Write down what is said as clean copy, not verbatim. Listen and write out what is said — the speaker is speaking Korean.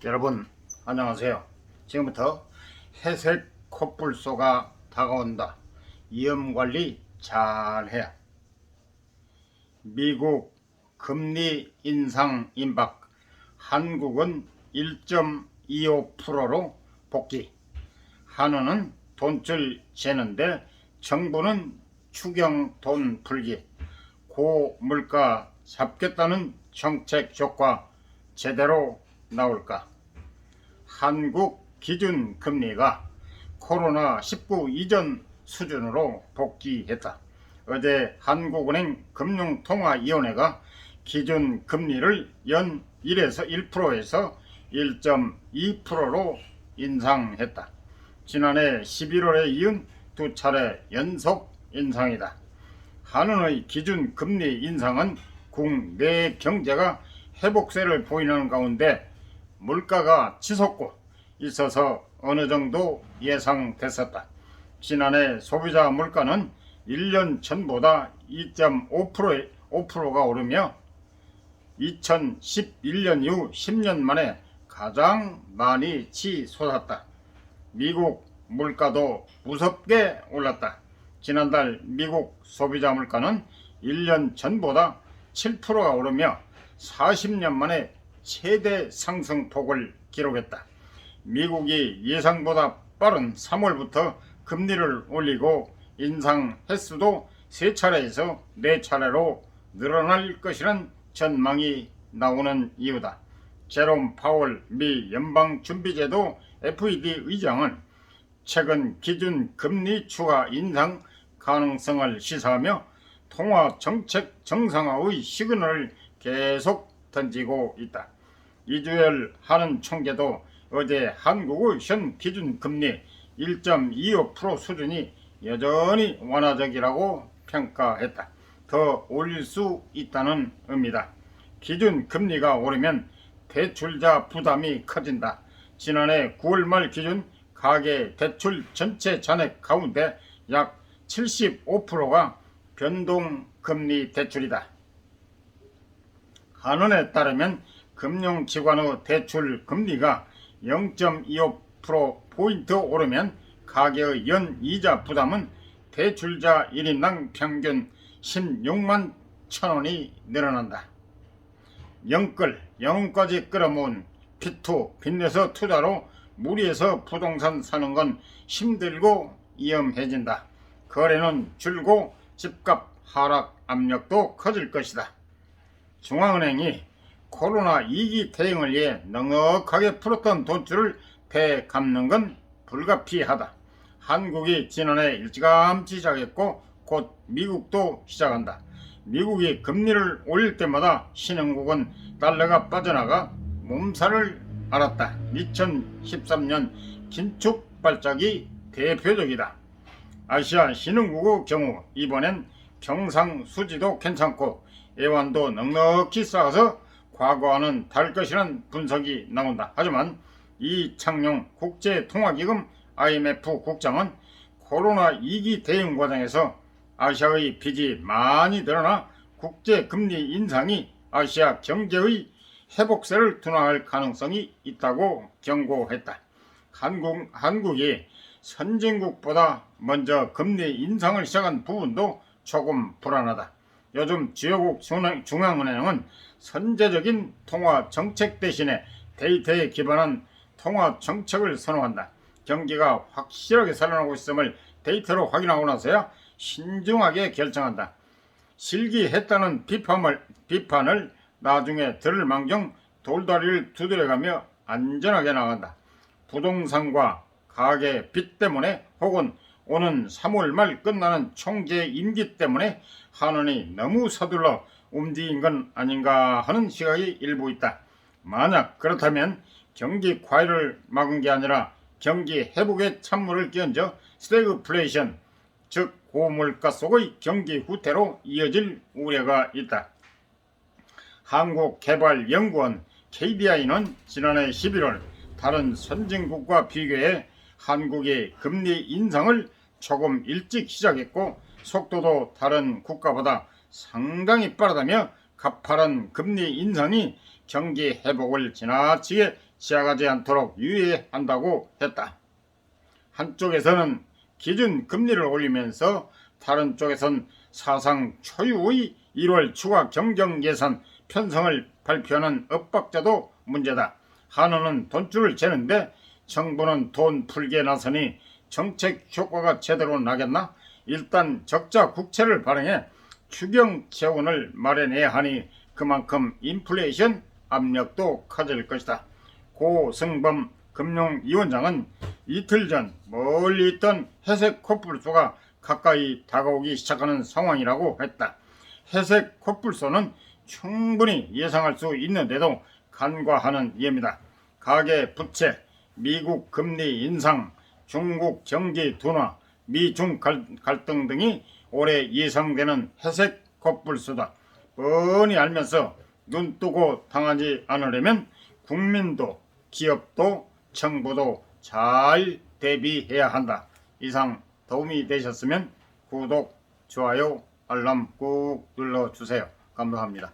여러분 안녕하세요. 지금부터 회색 코뿔소가 다가온다. 위험관리 잘해야. 미국 금리 인상 임박, 한국은 1.25%로 복귀. 한은은 돈줄 재는데 정부는 추경 돈 풀기. 고물가 잡겠다는 정책 효과 제대로 나올까? 한국 기준 금리가 코로나19 이전 수준으로 복귀했다. 어제 한국은행 금융통화위원회가 기준 금리를 연 1에서 1%에서 1.2%로 인상했다. 지난해 11월에 이은 두 차례 연속 인상이다. 한은의 기준 금리 인상은 국내 경제가 회복세를 보이는 가운데 물가가 치솟고 있어서 어느 정도 예상됐었다. 지난해 소비자 물가는 1년 전보다 2.5%가 오르며 2011년 이후 10년 만에 가장 많이 치솟았다. 미국 물가도 무섭게 올랐다. 지난달 미국 소비자 물가는 1년 전보다 7%가 오르며 40년 만에 최대 상승폭을 기록했다. 미국이 예상보다 빠른 3월부터 금리를 올리고 인상 횟수도 3차례에서 4차례로 늘어날 것이라는 전망이 나오는 이유다. 제롬 파월 미 연방준비제도 FED 의장은 최근 기준 금리 추가 인상 가능성을 시사하며 통화 정책 정상화의 시그널을 계속 던지고 있다. 이주열 한은 총재도 어제 한국의 현 기준 금리 1.25% 수준이 여전히 완화적이라고 평가했다. 더 올릴 수 있다는 의미다. 기준 금리가 오르면 대출자 부담이 커진다. 지난해 9월 말 기준 가계 대출 전체 잔액 가운데 약 75%가 변동금리 대출이다. 한은에 따르면 금융기관의 대출 금리가 0.25%포인트 오르면 가계의 연 이자 부담은 대출자 1인당 평균 16만 천원이 늘어난다. 영끌까지 끌어모은 빚투 빚내서 투자로 무리해서 부동산 사는 건 힘들고 위험해진다. 거래는 줄고 집값 하락 압력도 커질 것이다. 중앙은행이 코로나 2기 대응을 위해 넉넉하게 풀었던 돈줄을 되갚는 건 불가피하다. 한국이 지난해 일찌감치 시작했고 곧 미국도 시작한다. 미국이 금리를 올릴 때마다 신흥국은 달러가 빠져나가 몸살을 앓았다. 2013년 긴축 발작이 대표적이다. 아시아 신흥국의 경우 이번엔 경상수지도 괜찮고 애완도 넉넉히 쌓아서 과거와는 다를 것이라는 분석이 나온다. 하지만 이창용 국제통화기금 IMF 국장은 코로나 2기 대응 과정에서 아시아의 빚이 많이 늘어나 국제금리 인상이 아시아 경제의 회복세를 둔화할 가능성이 있다고 경고했다. 한국이 선진국보다 먼저 금리 인상을 시작한 부분도 조금 불안하다. 요즘 주요국 중앙은행은 선제적인 통화 정책 대신에 데이터에 기반한 통화 정책을 선호한다. 경기가 확실하게 살아나고 있음을 데이터로 확인하고 나서야 신중하게 결정한다. 실기했다는 비판을 나중에 들을 망정 돌다리를 두드려가며 안전하게 나간다. 부동산과 가계 빚 때문에 혹은 오는 3월 말 끝나는 총재 임기 때문에 한원이 너무 서둘러 움직인 건 아닌가 하는 시각이 일부 있다. 만약 그렇다면 경기 과열을 막은 게 아니라 경기 회복에 찬물을 끼얹어 스태그플레이션, 즉 고물가 속의 경기 후퇴로 이어질 우려가 있다. 한국개발연구원 KDI는 지난해 11월 다른 선진국과 비교해 한국의 금리 인상을 조금 일찍 시작했고 속도도 다른 국가보다 상당히 빠르다며 가파른 금리 인상이 경기 회복을 지나치게 시작하지 않도록 유의한다고 했다. 한쪽에서는 기준 금리를 올리면서 다른 쪽에선 사상 초유의 1월 추가 경정 예산 편성을 발표하는 엇박자도 문제다. 한원은 돈줄을 재는데 정부는 돈 풀기에 나서니 정책 효과가 제대로 나겠나? 일단 적자 국채를 발행해 추경 재원을 마련해야 하니 그만큼 인플레이션 압력도 커질 것이다. 고승범 금융위원장은 이틀 전 멀리 있던 회색 코뿔소가 가까이 다가오기 시작하는 상황이라고 했다. 회색 코뿔소는 충분히 예상할 수 있는데도 간과하는 예입니다. 가계 부채, 미국 금리 인상, 중국 경기 둔화, 미중 갈등 등이 올해 예상되는 회색 코뿔소다. 뻔히 알면서 눈 뜨고 당하지 않으려면 국민도 기업도 정부도 잘 대비해야 한다. 이상 도움이 되셨으면 구독, 좋아요, 알람 꾹 눌러주세요. 감사합니다.